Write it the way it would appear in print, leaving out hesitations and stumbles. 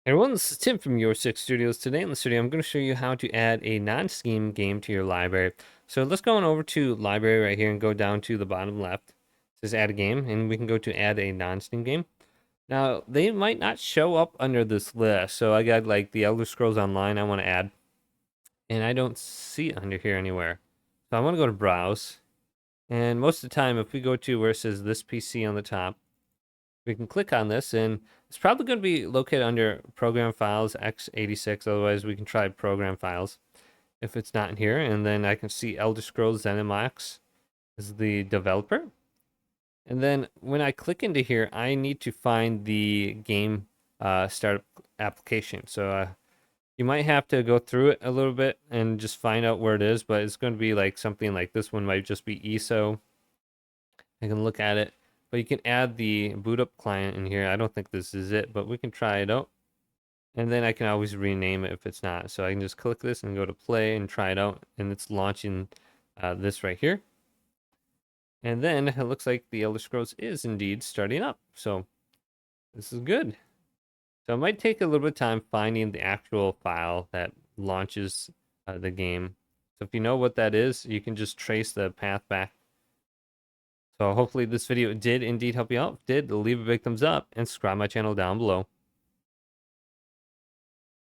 Hey everyone, this is Tim from Your Six Studios. Today in the studio, I'm going to show you how to add a non-Steam game to your library. So let's go on over to library right here and go down to the bottom left. It says add a game, and we can go to add a non-Steam game. Now, they might not show up under this list. So I got like the Elder Scrolls Online I want to add, and I don't see it under here anywhere. So I want to go to browse. And most of the time, if we go to where it says this PC on the top, we can click on this, and it's probably going to be located under program files x86. Otherwise we can try program files if it's not in here. And then I can see Elder Scrolls ZeniMax is the developer. And then when I click into here, I need to find the game startup application. So you might have to go through it a little bit and just find out where it is, but it's going to be like something like this one might just be ESO. I can look at it, but you can add the boot up client in here. I don't think this is it, but we can try it out. And then I can always rename it if it's not. So I can just click this and go to play and try it out. And it's launching this right here. And then it looks like the Elder Scrolls is indeed starting up. So this is good. So it might take a little bit of time finding the actual file that launches the game. So if you know what that is, you can just trace the path back. So hopefully this video did indeed help you out. If it did, leave a big thumbs up and subscribe my channel down below.